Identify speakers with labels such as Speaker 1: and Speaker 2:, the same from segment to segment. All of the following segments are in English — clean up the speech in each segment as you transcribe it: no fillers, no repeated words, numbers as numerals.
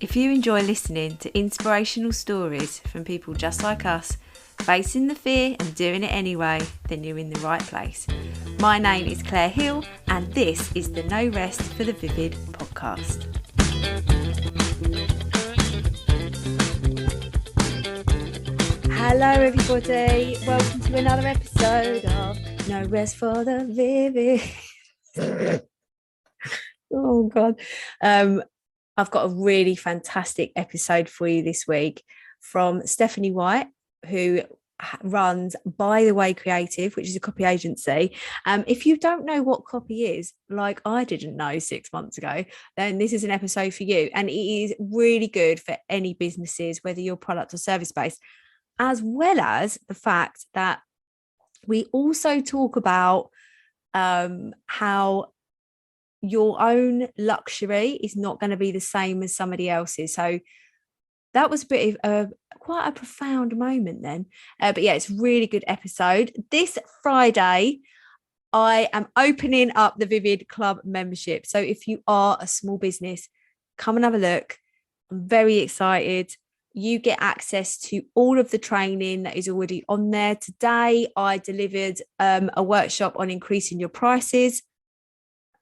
Speaker 1: If you enjoy listening to inspirational stories from people just like us, facing the fear and doing it anyway, then you're in the right place. My name is Claire Hill, and this is the No Rest for the Vivid podcast. Hello everybody, welcome to another episode of No Rest for the Vivid. Oh God. I've got a really fantastic episode for you this week from Stephanie White, who runs By the Way Creative, which is a copy agency. If you don't know what copy is, like I didn't know 6 months ago, then this is an episode for you. And it is really good for any businesses, whether you're product or service based, as well as the fact that we also talk about how your own luxury is not going to be the same as somebody else's. So that was a bit of quite a profound moment then. But yeah, it's a really good episode. This Friday, I am opening up the Vivid Club membership. So if you are a small business, come and have a look. I'm very excited. You get access to all of the training that is already on there. Today, I delivered a workshop on increasing your prices.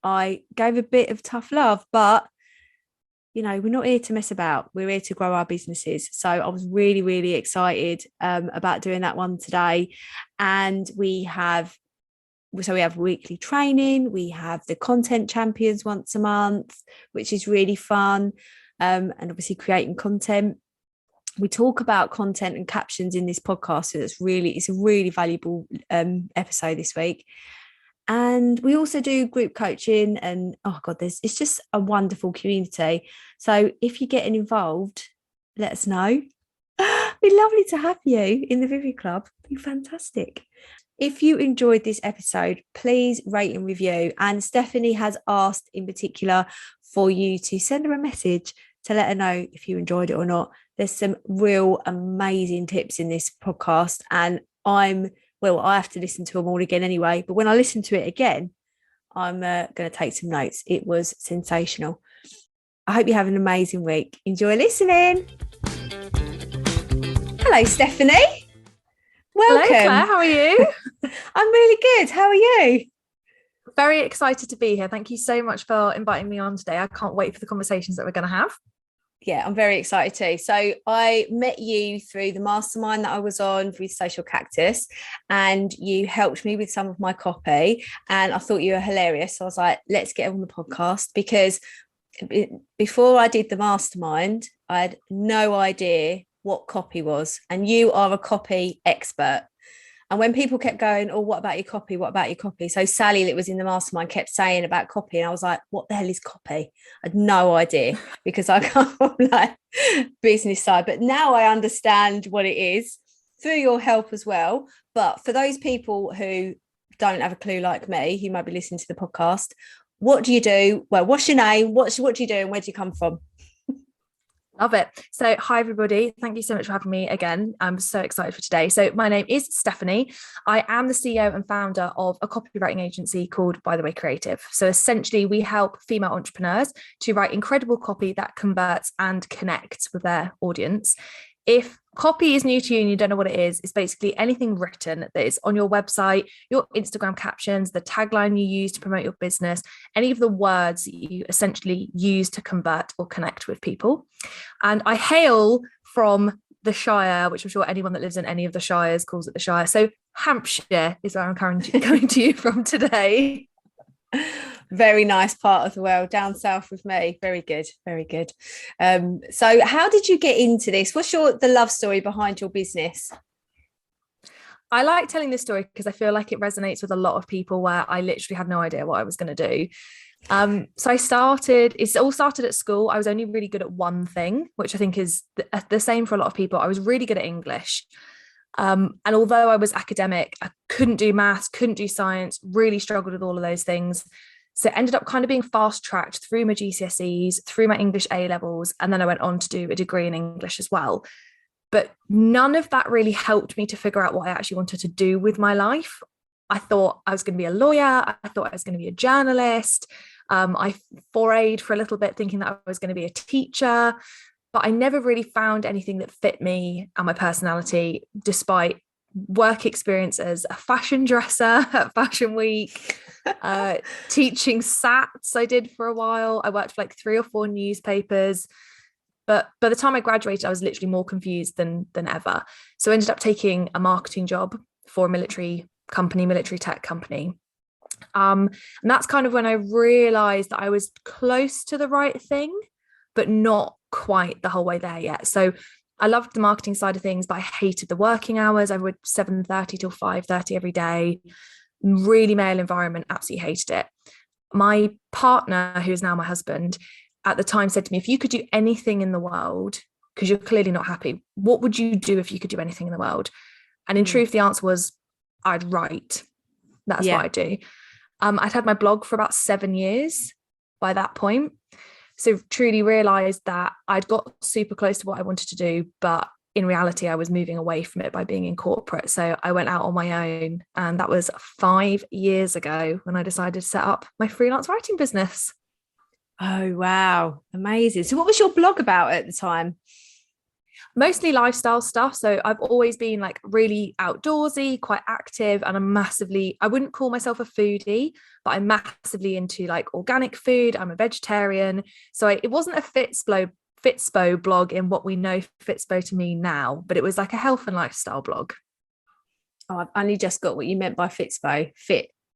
Speaker 1: I gave a bit of tough love, but you know, we're not here to mess about. We're here to grow our businesses. So I was really, really excited about doing that one today. And we have weekly training. We have the content champions once a month, which is really fun. And obviously creating content. We talk about content and captions in this podcast. So it's a really valuable episode this week. And we also do group coaching and oh God, it's just a wonderful community. So if you're getting involved, let us know. It'd be lovely to have you in the Vivid Club. It'd be fantastic. If you enjoyed this episode, please rate and review. And Stephanie has asked in particular for you to send her a message to let her know if you enjoyed it or not. There's some real amazing tips in this podcast, and I have to listen to them all again anyway. But when I listen to it again, I'm going to take some notes. It was sensational. I hope you have an amazing week. Enjoy listening. Hello, Stephanie. Welcome.
Speaker 2: Hello, Claire. How are you?
Speaker 1: I'm really good. How are you?
Speaker 2: Very excited to be here. Thank you so much for inviting me on today. I can't wait for the conversations that we're going to have.
Speaker 1: Yeah, I'm very excited too. So I met you through the mastermind that I was on with Social Cactus, and you helped me with some of my copy, and I thought you were hilarious. So I was like, let's get on the podcast, because before I did the mastermind, I had no idea what copy was, and you are a copy expert. And when people kept going, oh, what about your copy? What about your copy? So Sally, that was in the mastermind, kept saying about copy. And I was like, what the hell is copy? I had no idea, because I come from like business side. But now I understand what it is through your help as well. But for those people who don't have a clue like me, who might be listening to the podcast, what do you do? Well, what's your name? What do you do? And where do you come from?
Speaker 2: Love it. So hi, everybody. Thank you so much for having me again. I'm so excited for today. So my name is Stephanie. I am the CEO and founder of a copywriting agency called By the Way Creative. So essentially, we help female entrepreneurs to write incredible copy that converts and connects with their audience. If copy is new to you and you don't know what it is, it's basically anything written that is on your website, your Instagram captions, the tagline you use to promote your business, any of the words that you essentially use to convert or connect with people. And I hail from the Shire, which I'm sure anyone that lives in any of the Shires calls it the Shire. So Hampshire is where I'm currently going to you from today.
Speaker 1: Very nice part of the world, down south with me. Very good, very good. So how did you get into this? What's the love story behind your business?
Speaker 2: I like telling this story because I feel like it resonates with a lot of people, where I literally had no idea what I was going to do. So it all started at school. I was only really good at one thing, which I think is the same for a lot of people. I was really good at English. And although I was academic, I couldn't do maths, couldn't do science, really struggled with all of those things. So it ended up kind of being fast tracked through my GCSEs, through my English A levels, and then I went on to do a degree in English as well. But none of that really helped me to figure out what I actually wanted to do with my life. I thought I was going to be a lawyer. I thought I was going to be a journalist. I forayed for a little bit thinking that I was going to be a teacher, but I never really found anything that fit me and my personality, despite work experience as a fashion dresser at Fashion Week, teaching SATs I did for a while. I worked for like 3 or 4 newspapers. But by the time I graduated, I was literally more confused than ever. So I ended up taking a marketing job for a military tech company. And that's kind of when I realized that I was close to the right thing, but not quite the whole way there yet. So I loved the marketing side of things, but I hated the working hours. I would 7:30 till 5:30 every day, really male environment, absolutely hated it. My partner, who is now my husband, at the time said to me, if you could do anything in the world, because you're clearly not happy, what would you do if you could do anything in the world? And in truth, the answer was, I'd write. That's what I do. I'd had my blog for about 7 years by that point. So truly realized that I'd got super close to what I wanted to do, but in reality, I was moving away from it by being in corporate. So I went out on my own, and that was 5 years ago when I decided to set up my freelance writing business.
Speaker 1: Oh, wow. Amazing. So what was your blog about at the time?
Speaker 2: Mostly lifestyle stuff. So I've always been like really outdoorsy, quite active, and I wouldn't call myself a foodie, but I'm massively into like organic food. I'm a vegetarian. So it wasn't a Fitspo blog in what we know Fitspo to mean now, but it was like a health and lifestyle blog.
Speaker 1: Oh, I've only just got what you meant by Fitspo,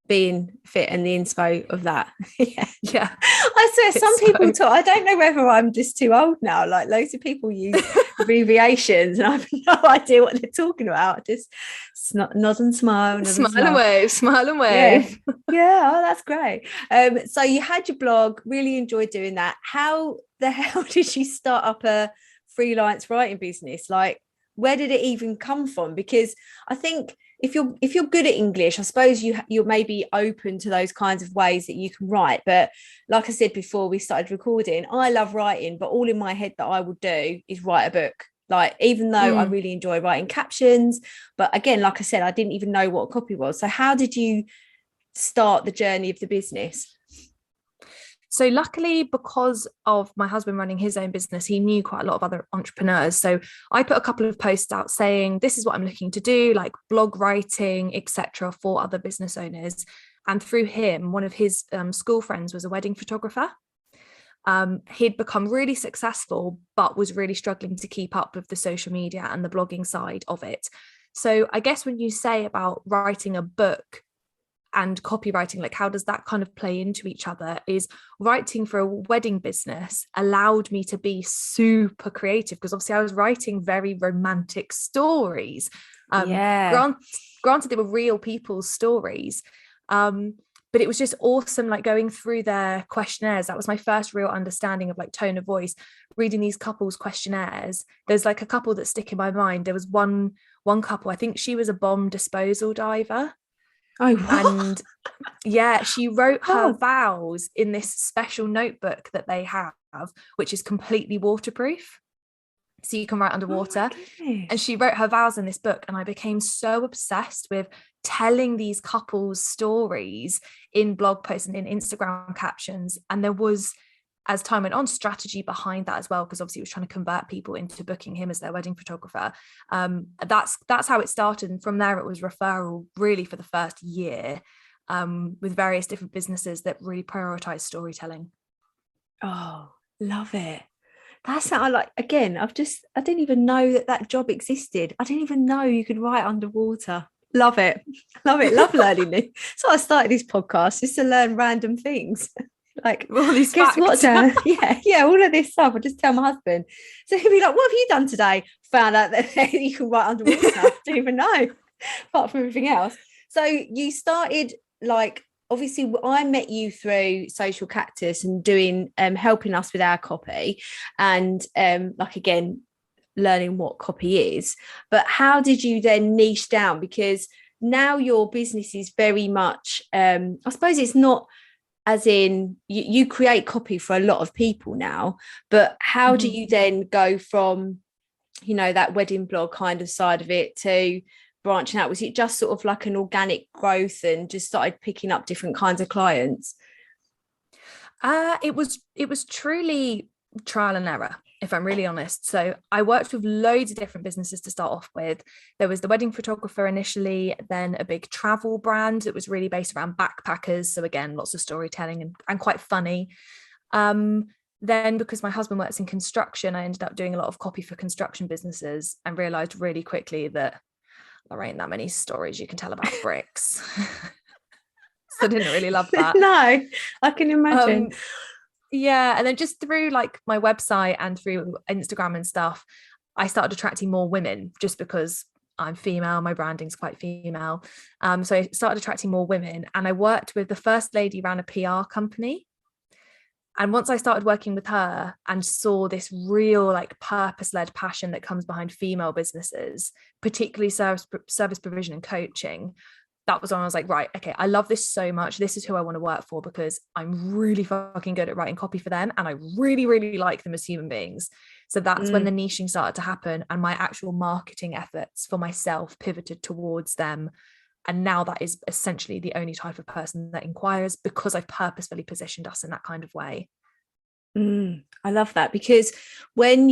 Speaker 1: being fit and the inspo of that.
Speaker 2: Yeah.
Speaker 1: I swear some people talk, I don't know whether I'm just too old now, like loads of people use abbreviations and I have no idea what they're talking about. Just nod and smile,
Speaker 2: smile and wave.
Speaker 1: Yeah. Oh, that's great. So you had your blog, really enjoyed doing that. How the hell did you start up a freelance writing business? Like, where did it even come from? Because I think if you're good at English, I suppose you're maybe open to those kinds of ways that you can write. But like I said before we started recording, I love writing, but all in my head that I would do is write a book. Like, even though I really enjoy writing captions, but again, like I said, I didn't even know what copy was. So how did you start the journey of the business?
Speaker 2: So luckily, because of my husband running his own business, he knew quite a lot of other entrepreneurs. So I put a couple of posts out saying, this is what I'm looking to do, like blog writing, etc., for other business owners. And through him, one of his school friends was a wedding photographer. He'd become really successful, but was really struggling to keep up with the social media and the blogging side of it. So I guess when you say about writing a book and copywriting, like how does that kind of play into each other, is writing for a wedding business allowed me to be super creative, because obviously I was writing very romantic stories. Granted they were real people's stories, but it was just awesome, like going through their questionnaires. That was my first real understanding of like tone of voice, reading these couples' questionnaires. There's like a couple that stick in my mind. There was one couple, I think she was a bomb disposal diver.
Speaker 1: Oh, what?
Speaker 2: And yeah, she wrote her vows in this special notebook that they have, which is completely waterproof, so you can write underwater. And she wrote her vows in this book, and I became so obsessed with telling these couples stories in blog posts and in Instagram captions. And there was, as time went on, strategy behind that as well, because obviously it was trying to convert people into booking him as their wedding photographer. That's how it started, and from there it was referral really for the first year, with various different businesses that really prioritize storytelling.
Speaker 1: Oh, love it. That's how I like, again, I didn't even know that job existed. I didn't even know you could write underwater. Love it. Love learning this. So I started this podcast just to learn random things. Like,
Speaker 2: all these
Speaker 1: guess
Speaker 2: facts.
Speaker 1: what, Dan? Yeah, all of this stuff I just tell my husband. So he'll be like, what have you done today? Found out that you can write underwater. Didn't even know, apart from everything else. So you started, like, obviously I met you through Social Cactus and doing helping us with our copy, and like, again, learning what copy is. But how did you then niche down? Because now your business is very much I suppose it's not as in you create copy for a lot of people now, but how do you then go from, that wedding blog kind of side of it to branching out? Was it just sort of like an organic growth and just started picking up different kinds of clients?
Speaker 2: It was truly trial and error, if I'm really honest. So I worked with loads of different businesses to start off with. There was the wedding photographer initially, then a big travel brand that was really based around backpackers. So again, lots of storytelling and quite funny. Then because my husband works in construction, I ended up doing a lot of copy for construction businesses and realized really quickly that there ain't that many stories you can tell about bricks. So I didn't really love that.
Speaker 1: No, I can imagine.
Speaker 2: Yeah. And then just through like my website and through Instagram and stuff, I started attracting more women just because I'm female, my branding's quite female. So I started attracting more women, and I worked with the first lady ran a PR company. And once I started working with her and saw this real like purpose-led passion that comes behind female businesses, particularly service provision and coaching, that was when I was like, right, okay, I love this so much. This is who I want to work for because I'm really fucking good at writing copy for them. And I really, really like them as human beings. So that's when the niching started to happen. And my actual marketing efforts for myself pivoted towards them. And now that is essentially the only type of person that inquires because I've purposefully positioned us in that kind of way.
Speaker 1: I love that, because when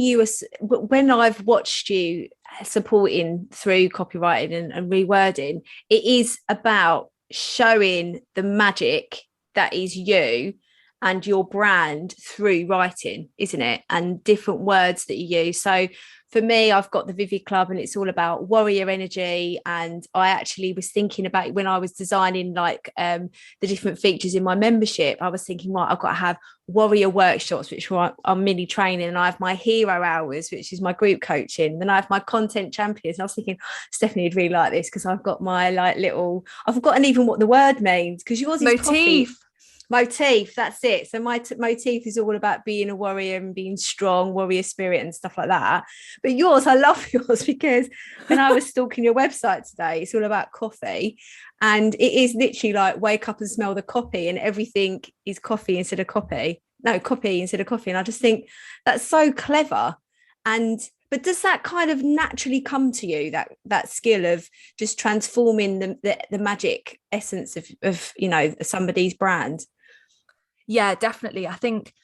Speaker 1: I've watched you supporting through copywriting and rewording, it is about showing the magic that is you and your brand through writing, isn't it? And different words that you use. So for me, I've got the Vivid Club and it's all about warrior energy. And I actually was thinking about when I was designing like the different features in my membership, I was thinking, right, I've got to have warrior workshops, which are mini training. And I have my hero hours, which is my group coaching. Then I have my content champions. And I was thinking, Stephanie would really like this because I've got my like little, I've forgotten even what the word means because yours is
Speaker 2: motif.
Speaker 1: Motif, that's it. So my motif is all about being a warrior and being strong, warrior spirit and stuff like that. But yours, I love yours because when I was stalking your website today, it's all about coffee, and it is literally like wake up and smell the coffee, and everything is coffee instead of copy. No, copy instead of coffee. And I just think that's so clever. And but does that kind of naturally come to you, that skill of just transforming the magic essence of somebody's brand?
Speaker 2: Yeah, definitely. I think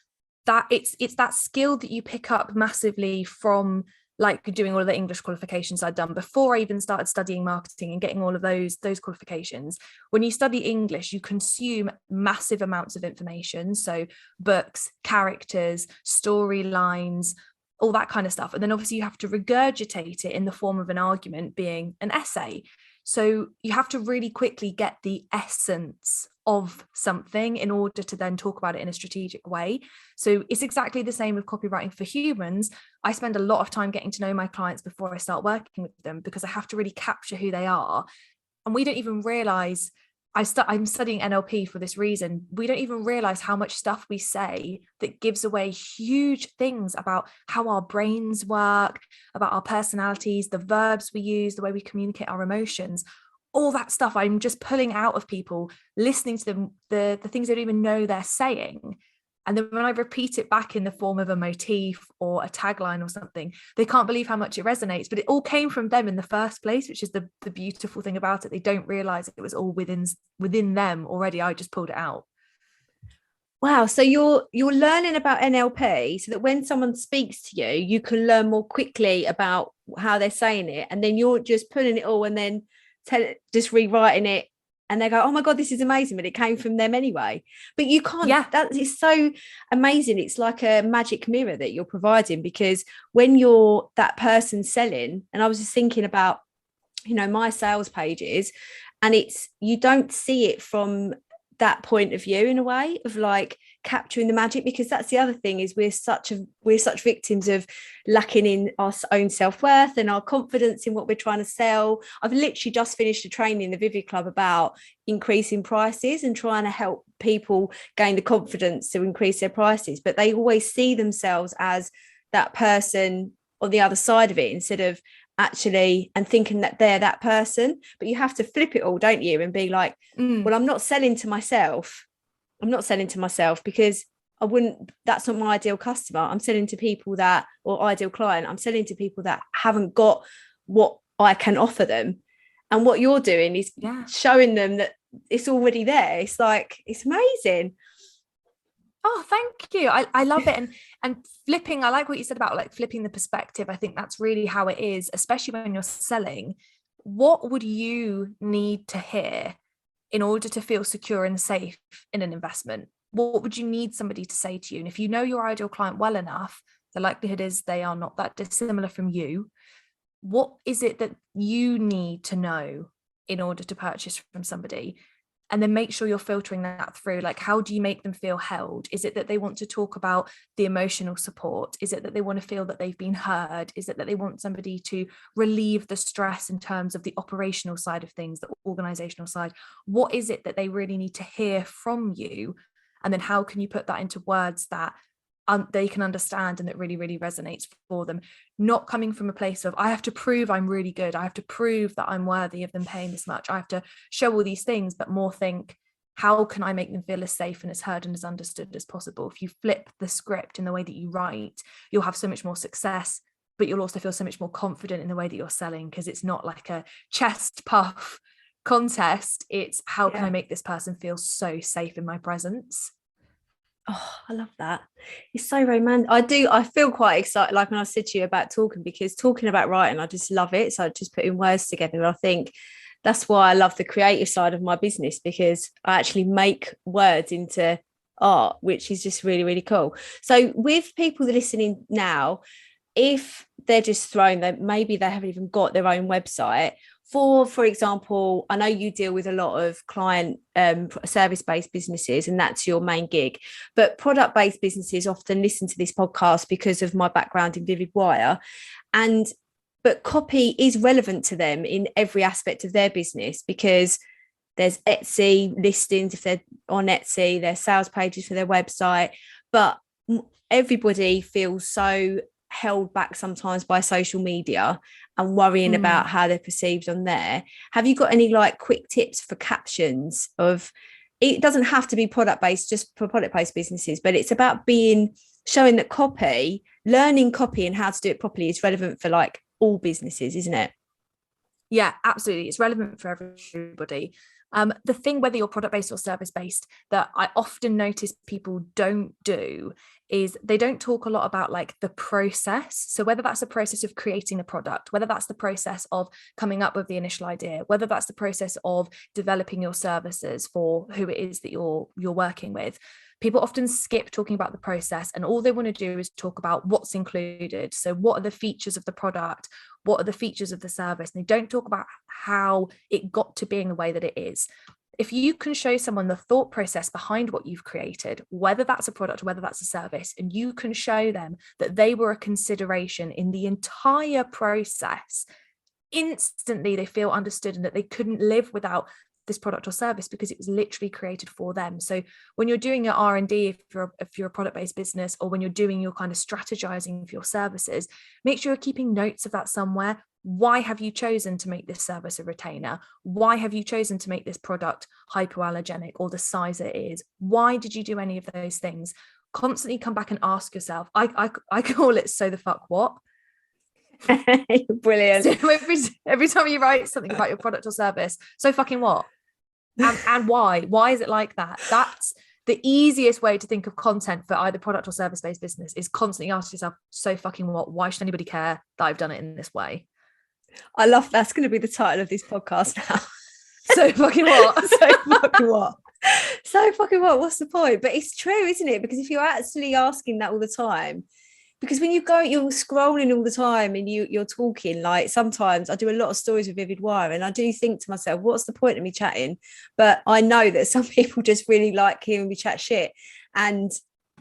Speaker 2: that it's that skill that you pick up massively from like doing all of the English qualifications I'd done before I even started studying marketing and getting all of those qualifications. When you study English, you consume massive amounts of information. So books, characters, storylines, all that kind of stuff. And then obviously you have to regurgitate it in the form of an argument, being an essay. So you have to really quickly get the essence of something in order to then talk about it in a strategic way. So it's exactly the same with copywriting for humans. I spend a lot of time getting to know my clients before I start working with them because I have to really capture who they are. And we don't even realize, I'm studying NLP for this reason. We don't even realize how much stuff we say that gives away huge things about how our brains work, about our personalities, the verbs we use, the way we communicate our emotions. All that stuff I'm just pulling out of people, listening to them, the things they don't even know they're saying. And then when I repeat it back in the form of a motif or a tagline or something, they can't believe how much it resonates. But it all came from them in the first place, which is the beautiful thing about it. They don't realize it was all within them already. I just pulled it out.
Speaker 1: Wow. So you're learning about NLP so that when someone speaks to you, you can learn more quickly about how they're saying it. And then you're just pulling it all and then just rewriting it. And they go, oh my God, this is amazing. But it came from them anyway. But you can't, that is so amazing. It's like a magic mirror that you're providing, because when you're that person selling, and I was just thinking about, my sales pages, and you don't see it from that point of view in a way of like capturing the magic, because that's the other thing is we're such victims of lacking in our own self-worth and our confidence in what we're trying to sell. I've literally just finished a training in the Vivid Club about increasing prices and trying to help people gain the confidence to increase their prices, but they always see themselves as that person on the other side of it instead of actually and thinking that they're that person. But you have to flip it all, don't you, and be like, well, I'm not selling to myself because that's not my ideal customer. I'm selling to people or ideal client, I'm selling to people that haven't got what I can offer them. And what you're doing is showing them that it's already there. It's like, it's amazing.
Speaker 2: Oh, thank you. I love it. And flipping, I like what you said about like flipping the perspective. I think that's really how it is, especially when you're selling. What would you need to hear in order to feel secure and safe in an investment? What would you need somebody to say to you? And if you know your ideal client well enough, the likelihood is they are not that dissimilar from you. What is it that you need to know in order to purchase from somebody? And then make sure you're filtering that through. Like, how do you make them feel held? Is it that they want to talk about the emotional support? Is it that they want to feel that they've been heard? Is it that they want somebody to relieve the stress in terms of the operational side of things, the organizational side? What is it that they really need to hear from you? And then how can you put that into words that they can understand and that really, really resonates for them? Not coming from a place of, I have to prove I'm really good, I have to prove that I'm worthy of them paying this much, I have to show all these things, but more think, how can I make them feel as safe and as heard and as understood as possible? If you flip the script in the way that you write, you'll have so much more success, but you'll also feel so much more confident in the way that you're selling, because it's not like a chest puff contest. It's how can I make this person feel so safe in my presence?
Speaker 1: Oh, I love that. It's so romantic. I feel quite excited, like when I said to you about talking, because talking about writing, I just love it. So just putting words together. And I think that's why I love the creative side of my business, because I actually make words into art, which is just really, really cool. So with people that are listening now, if they're just thrown, that maybe they haven't even got their own website, for example, I know you deal with a lot of client service-based businesses, and that's your main gig, but product-based businesses often listen to this podcast because of my background in Vivid Wire, but copy is relevant to them in every aspect of their business, because there's Etsy listings if they're on Etsy, there's sales pages for their website, but everybody feels so held back sometimes by social media and worrying about how they're perceived on there. Have you got any like quick tips for captions of, it doesn't have to be product based just for product based businesses, but it's about showing that learning copy and how to do it properly is relevant for like all businesses, isn't it?
Speaker 2: Yeah, absolutely. It's relevant for everybody. The thing, whether you're product based or service based, that I often notice people don't do is they don't talk a lot about like the process. So whether that's the process of creating a product, whether that's the process of coming up with the initial idea, whether that's the process of developing your services for who it is that you're working with, people often skip talking about the process, and all they want to do is talk about what's included. So what are the features of the product? What are the features of the service? And they don't talk about how it got to being the way that it is. If you can show someone the thought process behind what you've created, whether that's a product or whether that's a service, and you can show them that they were a consideration in the entire process, instantly they feel understood and that they couldn't live without this product or service because it was literally created for them. So when you're doing your R&D, if you're a product-based business, or when you're doing your kind of strategizing for your services, make sure you're keeping notes of that somewhere. Why have you chosen to make this service a retainer? Why have you chosen to make this product hypoallergenic or the size it is? Why did you do any of those things? Constantly come back and ask yourself. I call it so the fuck what?
Speaker 1: Brilliant.
Speaker 2: So every time you write something about your product or service, so fucking what? And why is it like that? That's the easiest way to think of content for either product or service-based business, is constantly ask yourself, so fucking what? Why should anybody care that I've done it in this way?
Speaker 1: I love that's going to be the title of this podcast now.
Speaker 2: So fucking what?
Speaker 1: So fucking what? So fucking what? What's the point? But it's true, isn't it? Because if you're actually asking that all the time, because when you're scrolling all the time and you're talking, like sometimes I do a lot of stories with Vivid Wire, and I do think to myself, what's the point of me chatting? But I know that some people just really like hearing me chat shit, and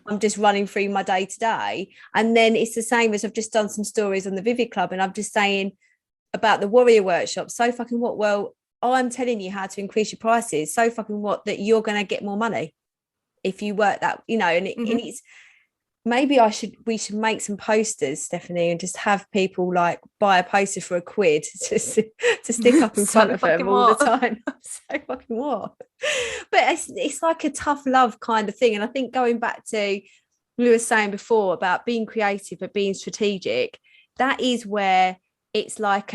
Speaker 1: I'm just running through my day to day. And then it's the same as I've just done some stories on the Vivid Club, and I'm just saying about the Warrior Workshop. So fucking what? Well, I'm telling you how to increase your prices. So fucking what? That you're going to get more money if you work that, and it's, maybe we should make some posters, Stephanie, and just have people like buy a poster for £1 to stick up in front of them all the time. So fucking what? But it's like a tough love kind of thing. And I think going back to we were saying before about being creative but being strategic, that is where it's like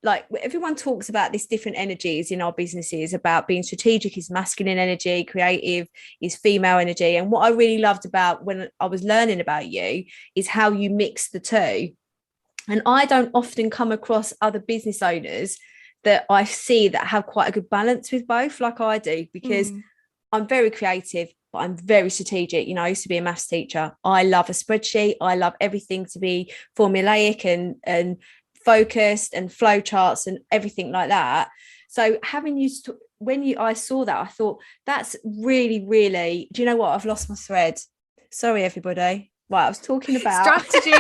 Speaker 1: like everyone talks about this different energies in our businesses, about being strategic is masculine energy, creative is female energy. And what I really loved about when I was learning about you is how you mix the two. And I don't often come across other business owners that I see that have quite a good balance with both, like I do, because I'm very creative, but I'm very strategic. You know, I used to be a maths teacher. I love a spreadsheet. I love everything to be formulaic and focused and flow charts and everything like that. So having you I saw that, I thought that's really, really, do you know what? I've lost my thread. Sorry, everybody. Right, I was talking about
Speaker 2: strategy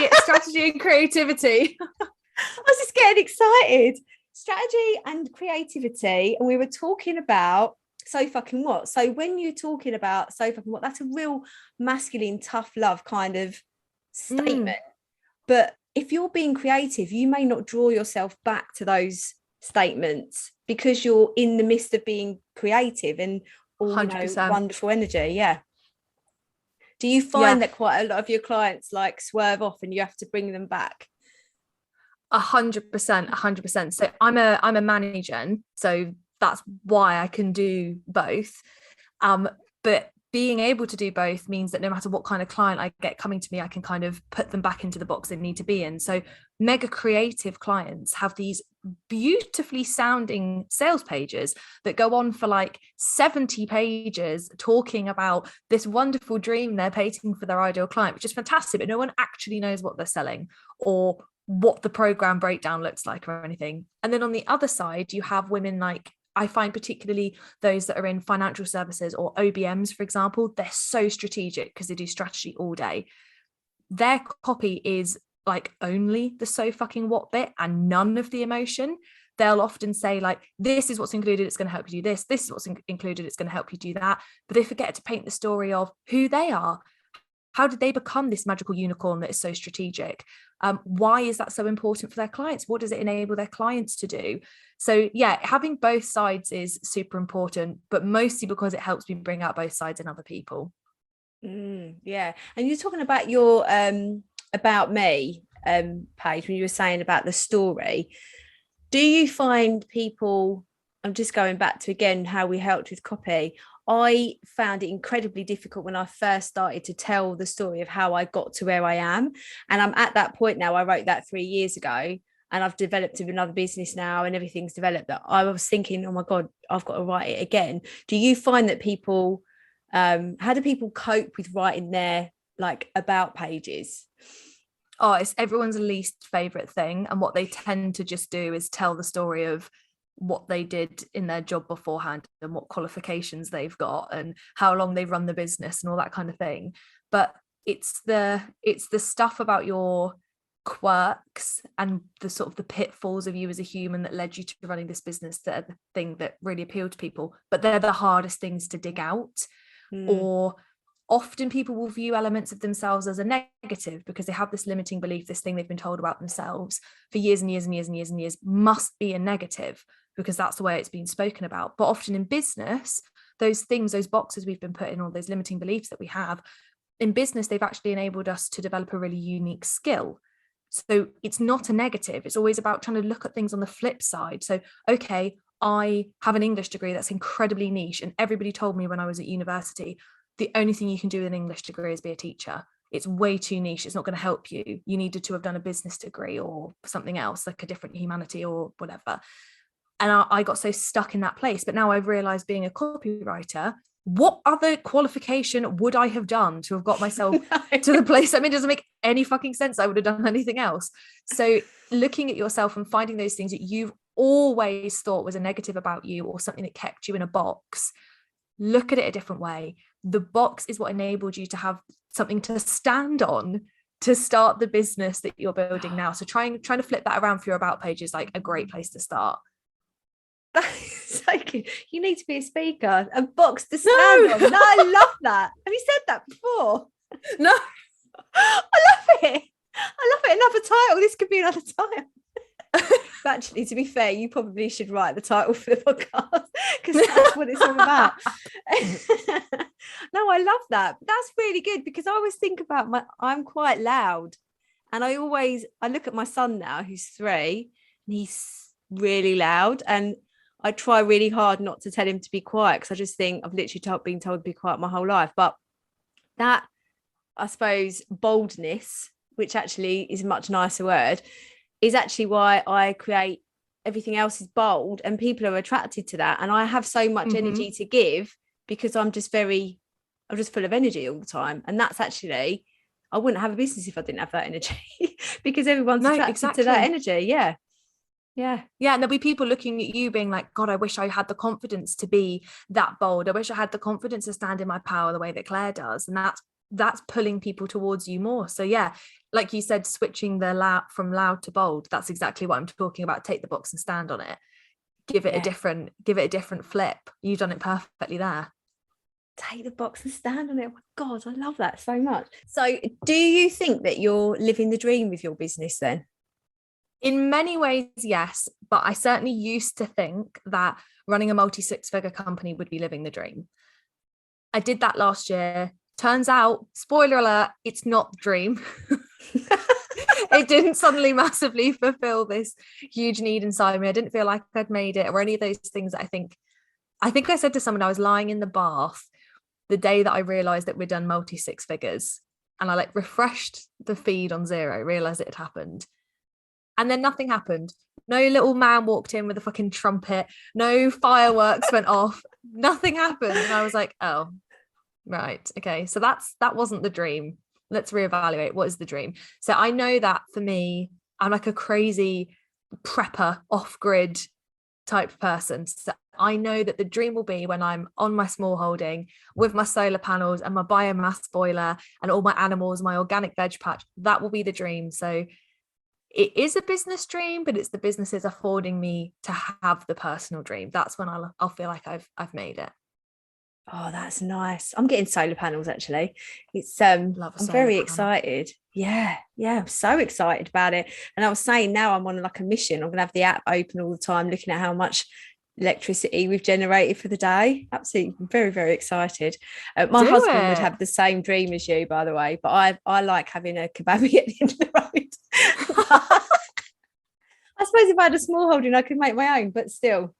Speaker 2: and creativity.
Speaker 1: I was just getting excited. Strategy and creativity. And we were talking about so fucking what. So when you're talking about so fucking what, that's a real masculine, tough love kind of statement. But if you're being creative, you may not draw yourself back to those statements because you're in the midst of being creative and all, you know, wonderful energy. Yeah. Do you find that quite a lot of your clients like swerve off and you have to bring them back?
Speaker 2: 100%. So I'm a manager, so that's why I can do both. But being able to do both means that no matter what kind of client I get coming to me, I can kind of put them back into the box they need to be in. So mega creative clients have these beautifully sounding sales pages that go on for like 70 pages talking about this wonderful dream they're painting for their ideal client, which is fantastic, but no one actually knows what they're selling or what the program breakdown looks like or anything. And then on the other side, you have women like, I find particularly those that are in financial services or OBMs, for example, they're so strategic because they do strategy all day. Their copy is like only the so fucking what bit and none of the emotion. They'll often say like, this is what's included, it's going to help you do this. This is what's included, it's going to help you do that. But they forget to paint the story of who they are. How did they become this magical unicorn that is so strategic? Why is that so important for their clients? What does it enable their clients to do? So yeah, having both sides is super important, but mostly because it helps me bring out both sides in other people.
Speaker 1: Yeah. And you're talking about your about me page when you were saying about the story. Do you find people, I'm just going back to again how we helped with copy. I found it incredibly difficult when I first started to tell the story of how I got to where I am. And I'm at that point now. I wrote that 3 years ago and I've developed another business now and everything's developed, that I was thinking, oh my God, I've got to write it again. Do you find that people, how do people cope with writing their like about pages?
Speaker 2: Oh, it's everyone's least favorite thing. And what they tend to just do is tell the story of what they did in their job beforehand and what qualifications they've got and how long they've run the business and all that kind of thing. But it's the stuff about your quirks and the sort of the pitfalls of you as a human that led you to running this business that are the thing that really appeal to people. But they're the hardest things to dig out. Or often people will view elements of themselves as a negative because they have this limiting belief, this thing they've been told about themselves for years and years and years and years and years must be a negative because that's the way it's been spoken about. But often in business, those things, those boxes we've been put in, all those limiting beliefs that we have in business, they've actually enabled us to develop a really unique skill. So it's not a negative. It's always about trying to look at things on the flip side. So, okay, I have an English degree that's incredibly niche. And everybody told me when I was at university, the only thing you can do with an English degree is be a teacher. It's way too niche. It's not going to help you. You needed to have done a business degree or something else, like a different humanity or whatever. And I got so stuck in that place. But now I've realized being a copywriter, what other qualification would I have done to have got myself to the place? I mean, it doesn't make any fucking sense. I would have done anything else. So looking at yourself and finding those things that you've always thought was a negative about you or something that kept you in a box, look at it a different way. The box is what enabled you to have something to stand on to start the business that you're building now. So trying to flip that around for your about page is like a great place to start.
Speaker 1: That's like, you need to be a speaker, a box to stand on. No, I love that. Have you said that before?
Speaker 2: No.
Speaker 1: I love it. Another title. This could be another title. Actually, to be fair, you probably should write the title for the podcast because that's what it's all about. No, I love that. That's really good because I always think about I'm quite loud, and I look at my son now, who's 3, and he's really loud, and I try really hard not to tell him to be quiet, because I just think I've literally been told to be quiet my whole life. But that, I suppose, boldness, which actually is a much nicer word, is actually why I create everything else is bold, and people are attracted to that. And I have so much energy to give, because I'm just full of energy all the time. And that's actually, I wouldn't have a business if I didn't have that energy because everyone's attracted to that energy. Yeah. And
Speaker 2: there'll be people looking at you being like, God, I wish I had the confidence to be that bold. I wish I had the confidence to stand in my power the way that Claire does. And that's pulling people towards you more. So yeah, like you said, switching from loud to bold, that's exactly what I'm talking about. Take the box and stand on it. Give it a different flip. You've done it perfectly there.
Speaker 1: Take the box and stand on it. Oh my God, I love that so much. So do you think that you're living the dream with your business then?
Speaker 2: In many ways, yes, but I certainly used to think that running a multi-six-figure company would be living the dream. I did that last year. Turns out, spoiler alert, it's not the dream. It didn't suddenly massively fulfill this huge need inside me. I didn't feel like I'd made it, or any of those things that I think I said to someone, I was lying in the bath the day that I realized that we'd done multi-six figures, and I like refreshed the feed on Zero, realized it had happened. And then nothing happened. No little man walked in with a fucking trumpet. No fireworks went off. Nothing happened. And I was like, oh, right. Okay. So that wasn't the dream. Let's reevaluate. What is the dream? So I know that for me, I'm like a crazy prepper, off-grid type person. So I know that the dream will be when I'm on my small holding with my solar panels and my biomass boiler and all my animals, my organic veg patch. That will be the dream. So it is a business dream, but it's the businesses affording me to have the personal dream. That's when I'll feel like I've made it.
Speaker 1: Oh, that's nice. I'm getting solar panels actually. It's I'm very excited. Yeah, I'm so excited about it. And I was saying, now I'm on like a mission. I'm gonna have the app open all the time, looking at how much electricity we've generated for the day. Absolutely, very, very excited. My husband would have the same dream as you, by the way, but I like having a kebabby at the end of the road. I suppose if I had a small holding, I could make my own, but still,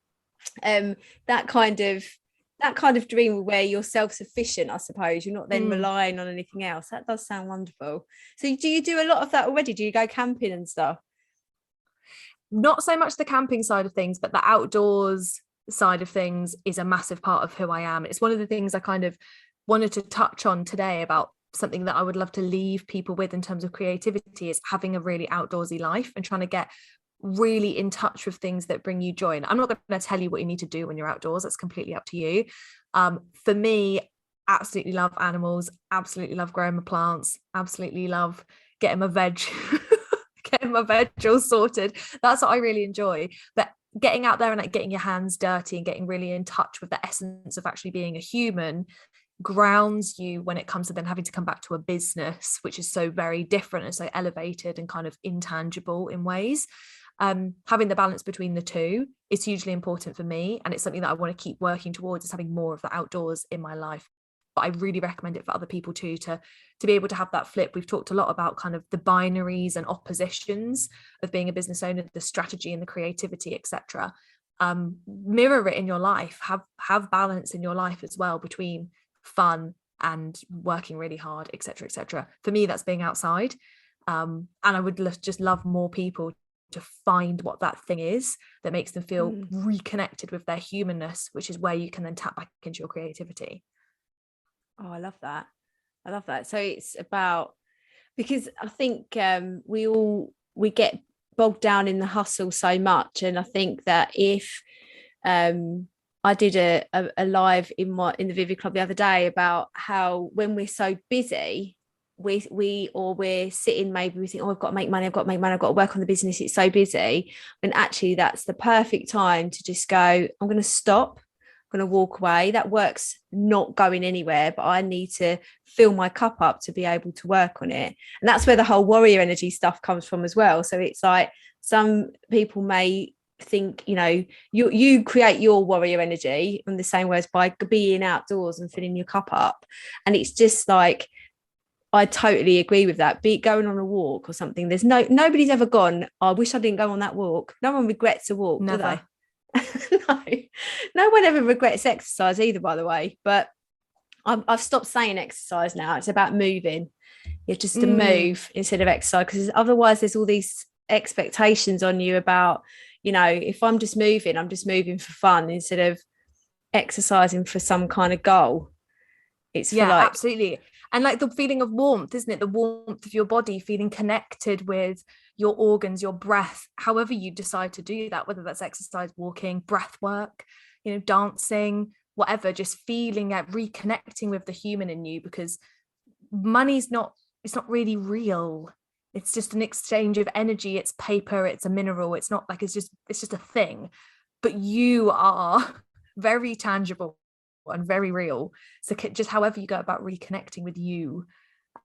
Speaker 1: that kind of dream where you're self-sufficient, I suppose, you're not then relying on anything else. That does sound wonderful. So do you do a lot of that already? Do you go camping and stuff?
Speaker 2: Not so much the camping side of things, but the outdoors side of things is a massive part of who I am. It's one of the things I kind of wanted to touch on today about something that I would love to leave people with in terms of creativity, is having a really outdoorsy life and trying to get really in touch with things that bring you joy. And I'm not going to tell you what you need to do when you're outdoors. That's completely up to you. For me, absolutely love animals, absolutely love growing my plants, absolutely love getting my veg all sorted. That's what I really enjoy. But getting out there and like getting your hands dirty and getting really in touch with the essence of actually being a human grounds you when it comes to then having to come back to a business, which is so very different and so elevated and kind of intangible in ways. Having the balance between the two is hugely important for me, and it's something that I want to keep working towards, is having more of the outdoors in my life. But I really recommend it for other people too, to be able to have that flip. We've talked a lot about kind of the binaries and oppositions of being a business owner, the strategy and the creativity, etc. Mirror it in your life. Have balance in your life as well between fun and working really hard, etc., etc. For me, that's being outside, and I would just love more people to find what that thing is that makes them feel reconnected with their humanness, which is where you can then tap back into your creativity.
Speaker 1: Oh, I love that. So it's about, because I think we get bogged down in the hustle so much, and I think that if I did a live in the Vivid Club the other day about how when we're so busy, we're sitting, maybe we think, oh, I've got to make money, I've got to work on the business, it's so busy. And actually that's the perfect time to just go, I'm going to stop, I'm going to walk away. That work's not going anywhere, but I need to fill my cup up to be able to work on it. And that's where the whole warrior energy stuff comes from as well. So it's like, some people may think, you create your warrior energy in the same way as by being outdoors and filling your cup up. And it's just like, I totally agree with that. Be it going on a walk or something. Nobody's ever gone, I wish I didn't go on that walk. No one regrets a walk, do
Speaker 2: Never.
Speaker 1: they? No one ever regrets exercise either, by the way. But I've stopped saying exercise now. It's about moving. You're just to move instead of exercise, because otherwise there's all these expectations on you about, if I'm just moving for fun instead of exercising for some kind of goal. It's for like,
Speaker 2: absolutely. And like the feeling of warmth, isn't it? The warmth of your body, feeling connected with your organs, your breath, however you decide to do that, whether that's exercise, walking, breath work, dancing, whatever, just feeling reconnecting with the human in you, because it's not really real. It's just an exchange of energy. It's paper, it's a mineral. It's not like it's just a thing, but you are very tangible and very real. So just however you go about reconnecting with you,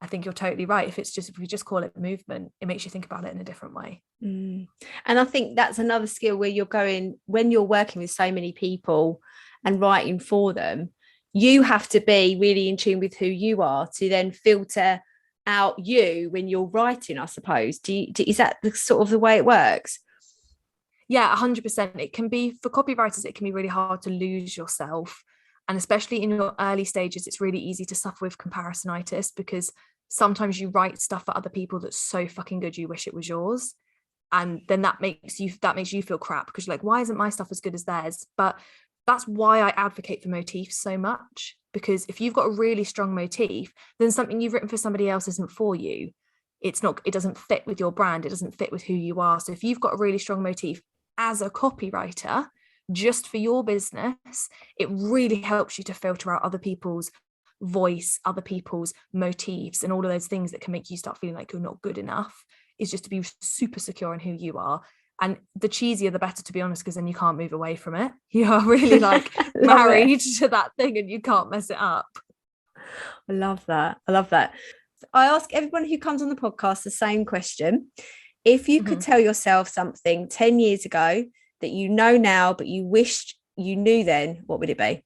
Speaker 2: I think you're totally right. If we just call it movement, it makes you think about it in a different way.
Speaker 1: And I think that's another skill where you're going, when you're working with so many people and writing for them, you have to be really in tune with who you are to then filter out you when you're writing, I suppose. Is that the sort of the way it works?
Speaker 2: Yeah, 100%. It can be, for copywriters, it can be really hard to lose yourself. And especially in your early stages, it's really easy to suffer with comparisonitis, because sometimes you write stuff for other people that's so fucking good you wish it was yours. And then that makes you feel crap, because you're like, why isn't my stuff as good as theirs? But that's why I advocate for motifs so much, because if you've got a really strong motif, then something you've written for somebody else isn't for you. It doesn't fit with your brand. It doesn't fit with who you are. So if you've got a really strong motif as a copywriter, just for your business, it really helps you to filter out other people's voice, other people's motifs, and all of those things that can make you start feeling like you're not good enough. Is just to be super secure in who you are. And the cheesier the better, to be honest, because then you can't move away from it. You are really like married to that thing and you can't mess it up.
Speaker 1: I love that. I ask everyone who comes on the podcast the same question. If you could tell yourself something 10 years ago that you know now, but you wished you knew then, what would it be?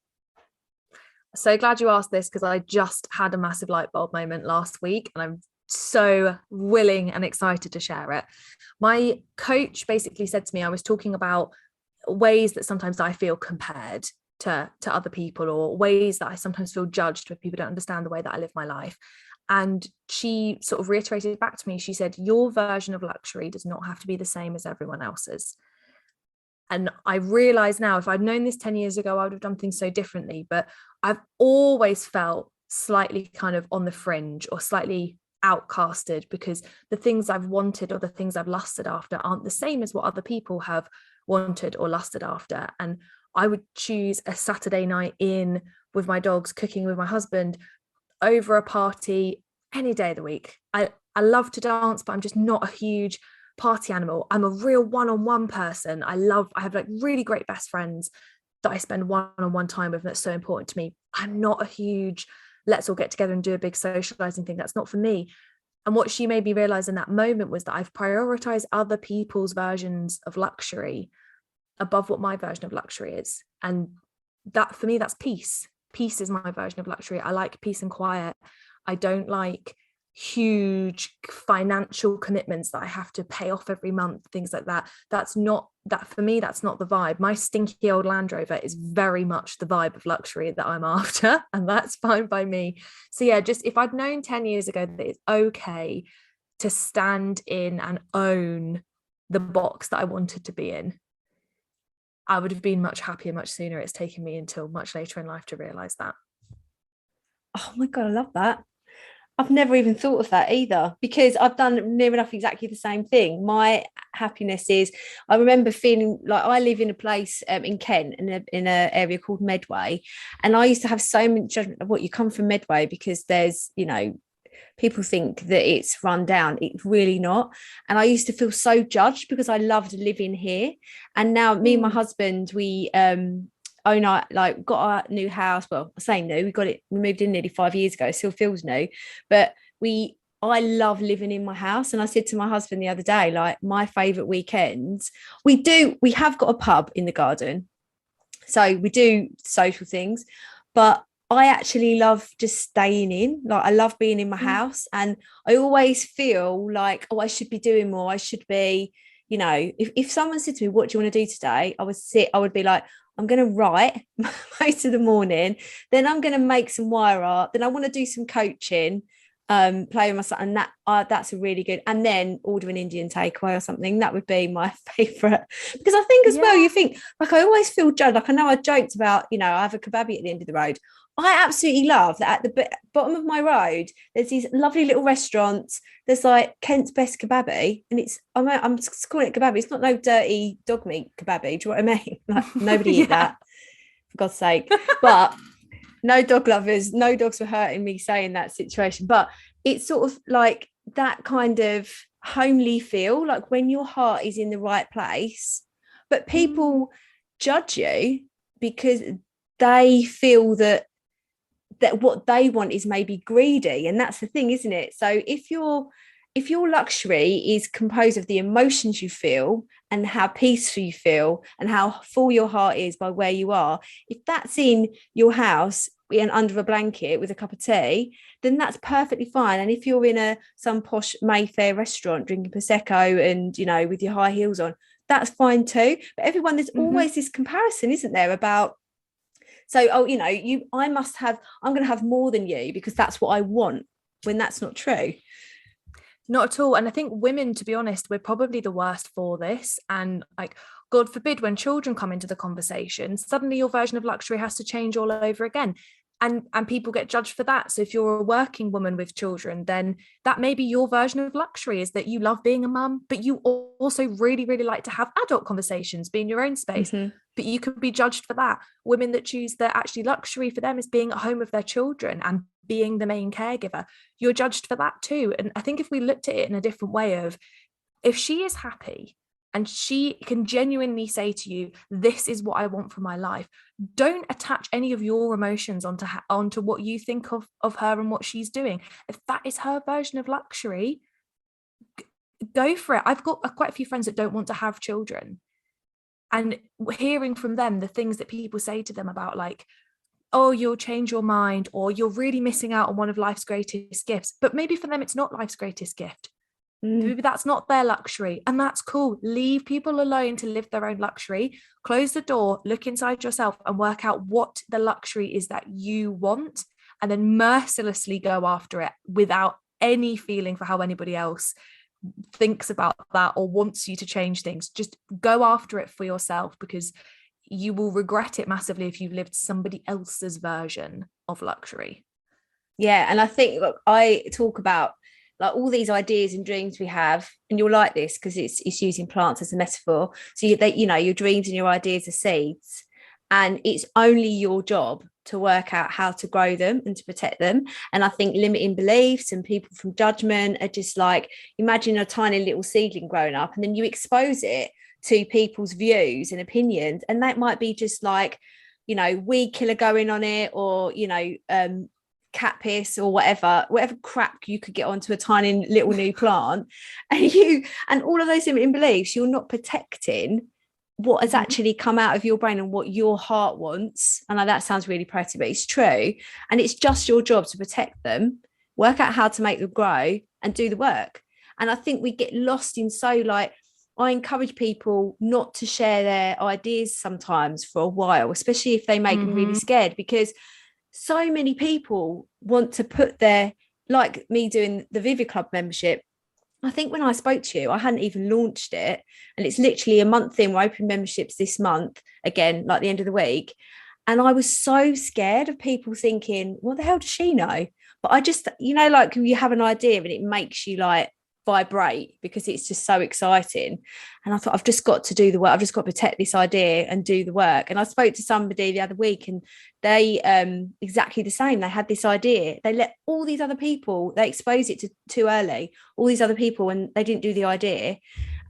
Speaker 2: So glad you asked this, because I just had a massive light bulb moment last week, and I'm so willing and excited to share it. My coach basically said to me, I was talking about ways that sometimes I feel compared to other people, or ways that I sometimes feel judged when people don't understand the way that I live my life. And she sort of reiterated back to me, she said, your version of luxury does not have to be the same as everyone else's. And I realize now, if I'd known this 10 years ago, I would have done things so differently. But I've always felt slightly kind of on the fringe, or slightly outcasted, because the things I've wanted or the things I've lusted after aren't the same as what other people have wanted or lusted after. And I would choose a Saturday night in with my dogs, cooking with my husband, over a party any day of the week. I love to dance, but I'm just not a huge party animal. I'm a real one-on-one person. I have like really great best friends that I spend one-on-one time with, and that's so important to me. I'm not a huge let's all get together and do a big socializing thing. That's not for me. And what she made me realize in that moment was that I've prioritized other people's versions of luxury above what my version of luxury is. And that, for me, that's peace. Peace is my version of luxury. I like peace and quiet. I don't like huge financial commitments that I have to pay off every month, things like that. That's not that, for me, that's not the vibe. My stinky old Land Rover is very much the vibe of luxury that I'm after, and that's fine by me. So yeah, just if I'd known 10 years ago that it's okay to stand in and own the box that I wanted to be in, I would have been much happier much sooner. It's taken me until much later in life to realize that.
Speaker 1: Oh my God, I love that. I've never even thought of that either, because I've done near enough exactly the same thing. My happiness is, I remember feeling like, I live in a place in Kent, in an area called Medway, and I used to have so much judgment of what you come from Medway, because there's, people think that it's run down. It's really not. And I used to feel so judged because I loved living here. And now me and my husband, we got our new house. Well, I say new, we moved in nearly 5 years ago. It still feels new, but I love living in my house. And I said to my husband the other day, like, my favorite weekends, we have got a pub in the garden, so we do social things, but I actually love just staying in. Like, I love being in my house, and I always feel like, oh, I should be doing more. I should be, if someone said to me, what do you want to do today? I would be like, I'm going to write most of the morning. Then I'm going to make some wire art. Then I want to do some coaching, play with my son. And that's a really good. And then order an Indian takeaway or something. That would be my favorite. Because I think as well, you think, like, I always feel judged. Like, I know I joked about, I have a kebabi at the end of the road. I absolutely love that at the bottom of my road, there's these lovely little restaurants. There's like Kent's Best Kebabi, and I'm just calling it kebabi. It's not no dirty dog meat kebabi. Do you know what I mean? Like, nobody eat that, for God's sake. But no dog lovers, no dogs were hurting me saying that situation. But it's sort of like that kind of homely feel, like when your heart is in the right place, but people judge you because they feel that what they want is maybe greedy, and that's the thing, isn't it? So if your luxury is composed of the emotions you feel and how peaceful you feel and how full your heart is by where you are, if that's in your house and under a blanket with a cup of tea, then that's perfectly fine. And if you're in some posh Mayfair restaurant drinking prosecco and with your high heels on, that's fine too. But everyone, there's always this comparison, isn't there, about, so, I'm going to have more than you because that's what I want, when that's not true.
Speaker 2: Not at all. And I think women, to be honest, we're probably the worst for this. And like, God forbid, when children come into the conversation, suddenly your version of luxury has to change all over again. And people get judged for that. So if you're a working woman with children, then that may be your version of luxury, is that you love being a mum, but you also really, really like to have adult conversations, be in your own space. But you could be judged for that. Women that choose that actually luxury for them is being at home with their children and being the main caregiver, you're judged for that too. And I think if we looked at it in a different way of, if she is happy and she can genuinely say to you, this is what I want for my life, don't attach any of your emotions onto what you think of her and what she's doing. If that is her version of luxury, go for it. I've got quite a few friends that don't want to have children, and hearing from them the things that people say to them about, like, oh, you'll change your mind, or you're really missing out on one of life's greatest gifts. But maybe for them, it's not life's greatest gift. Maybe that's not their luxury, and that's cool. Leave people alone to live their own luxury. Close the door, look inside yourself, and work out what the luxury is that you want, and then mercilessly go after it without any feeling for how anybody else thinks about that or wants you to change things. Just go after it for yourself, because you will regret it massively if you've lived somebody else's version of luxury.
Speaker 1: Yeah, and I think, look, I talk about like all these ideas and dreams we have, and you'll like this because it's using plants as a metaphor. So your dreams and your ideas are seeds, and it's only your job to work out how to grow them and to protect them. And I think limiting beliefs and people from judgment are just like, imagine a tiny little seedling growing up, and then you expose it to people's views and opinions, and that might be just like, weed killer going on it, or cat piss, or whatever crap you could get onto a tiny little new plant, and all of those limiting beliefs, you're not protecting what has actually come out of your brain and what your heart wants. And that sounds really pretty, but it's true. And it's just your job to protect them, work out how to make them grow, and do the work. And I think we get lost in, so like, I encourage people not to share their ideas sometimes for a while, especially if they make them really scared, because so many people want to put their, like me doing the Vivid Club membership. I think when I spoke to you, I hadn't even launched it, and it's literally a month in. We're opening memberships this month again, like the end of the week. And I was so scared of people thinking, what the hell does she know? But I just, like, you have an idea and it makes you like vibrate because it's just so exciting. And I thought, I've just got to do the work. I've just got to protect this idea and do the work. And I spoke to somebody the other week, and they exactly the same. They had this idea, they let all these other people, they exposed it to too early, all these other people, and they didn't do the idea,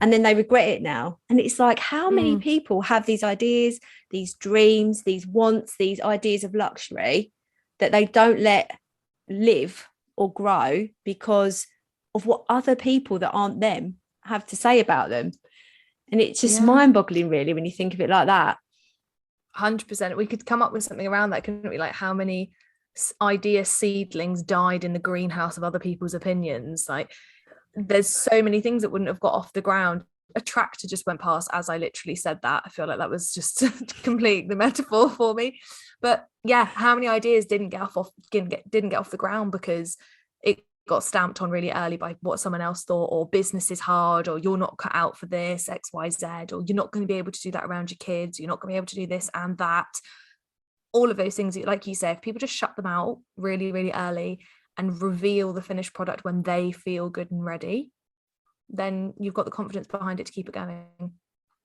Speaker 1: and then they regret it now. And it's like, how many people have these ideas, these dreams, these wants, these ideas of luxury that they don't let live or grow because of what other people that aren't them have to say about them. And it's just mind-boggling, really, when you think of it like that.
Speaker 2: 100%. We could come up with something around that, couldn't we? Like, how many idea seedlings died in the greenhouse of other people's opinions. Like, there's so many things that wouldn't have got off the ground. A tractor just went past as I literally said that. I feel like that was just complete the metaphor for me. But yeah, how many ideas didn't get off the ground because it got stamped on really early by what someone else thought, or business is hard, or you're not cut out for this, XYZ, or you're not going to be able to do that around your kids, you're not going to be able to do this and that. All of those things, like you say, if people just shut them out really, really early and reveal the finished product when they feel good and ready, then you've got the confidence behind it to keep it going.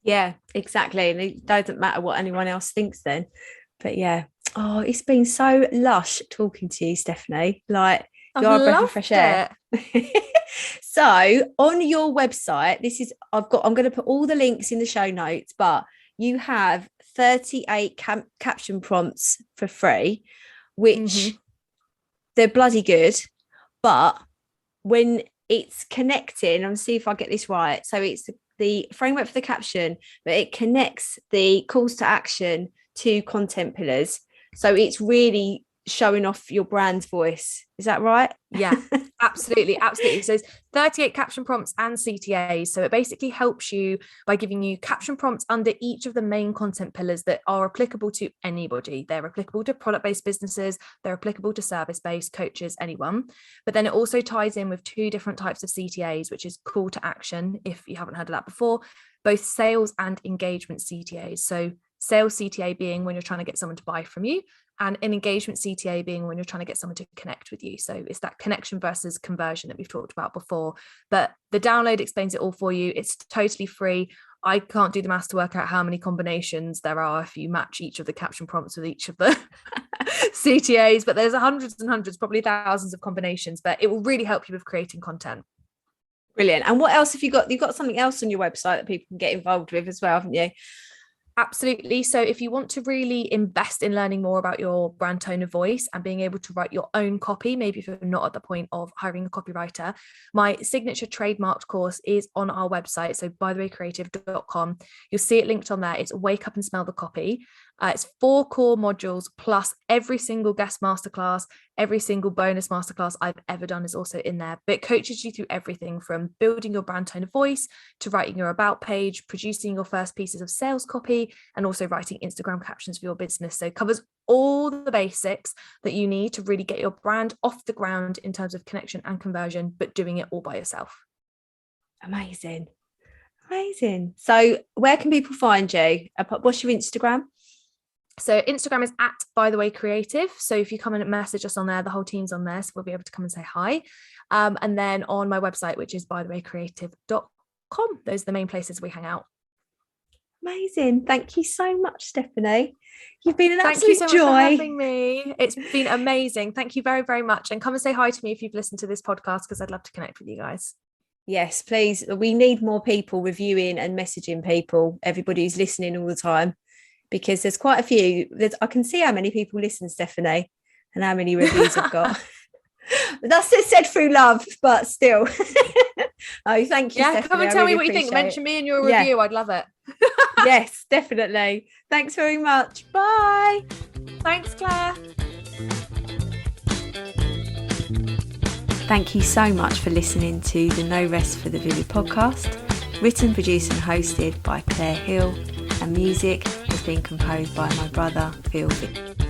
Speaker 1: Yeah, exactly. And it doesn't matter what anyone else thinks then. But yeah, it's been so lush talking to you, Stephanie. Like, you're a breath of fresh air. So on your website, I'm going to put all the links in the show notes, but you have 38 caption prompts for free, which they're bloody good. But when it's connecting, I'm see if I get this right. So it's the framework for the caption, but it connects the calls to action to content pillars. So it's really showing off your brand's voice. Is that right?
Speaker 2: Yeah, absolutely. So it's 38 caption prompts and CTAs. So it basically helps you by giving you caption prompts under each of the main content pillars that are applicable to anybody. They're applicable to product-based businesses, they're applicable to service-based coaches, anyone. But then it also ties in with 2 different types of CTAs, which is call to action, if you haven't heard of that before, both sales and engagement CTAs. So sales CTA being when you're trying to get someone to buy from you, and an engagement CTA being when you're trying to get someone to connect with you. So it's that connection versus conversion that we've talked about before. But the download explains it all for you. It's totally free. I can't do the maths to work out how many combinations there are if you match each of the caption prompts with each of the CTAs, but there's hundreds and hundreds, probably thousands of combinations, but it will really help you with creating content.
Speaker 1: Brilliant. And what else have you got? You've got something else on your website that people can get involved with as well, haven't you?
Speaker 2: Absolutely. So if you want to really invest in learning more about your brand tone of voice and being able to write your own copy, maybe if you're not at the point of hiring a copywriter, my signature trademarked course is on our website. So bythewaycreative.com. You'll see it linked on there. It's Wake Up and Smell the Copy. It's 4 core modules plus every single guest masterclass, every single bonus masterclass I've ever done is also in there. But it coaches you through everything from building your brand tone of voice to writing your about page, producing your first pieces of sales copy, and also writing Instagram captions for your business. So it covers all the basics that you need to really get your brand off the ground in terms of connection and conversion, but doing it all by yourself.
Speaker 1: Amazing. So where can people find you? What's your Instagram?
Speaker 2: So Instagram is at By The Way Creative. So if you come and message us on there, the whole team's on there, so we'll be able to come and say hi. And then on my website, which is bythewaycreative.com. Those are the main places we hang out.
Speaker 1: Amazing. Thank you so much, Stephanie. You've been an absolute
Speaker 2: joy. Thank you so much for having me. It's been amazing. Thank you very, very much. And come and say hi to me if you've listened to this podcast, because I'd love to connect with you guys.
Speaker 1: Yes, please. We need more people reviewing and messaging people, everybody who's listening all the time, because there's quite a few. I can see how many people listen, Stephanie, and how many reviews I've got. That's said through love, but still. Oh, thank you,
Speaker 2: yeah,
Speaker 1: Stephanie.
Speaker 2: Come and tell me what you think. Mention me in your review. I'd love it.
Speaker 1: Yes, definitely. Thanks very much. Bye.
Speaker 2: Thanks, Claire.
Speaker 1: Thank you so much for listening to the No Rest for the Vivid podcast, written, produced and hosted by Claire Hill, and music has been composed by my brother, Phil Vick.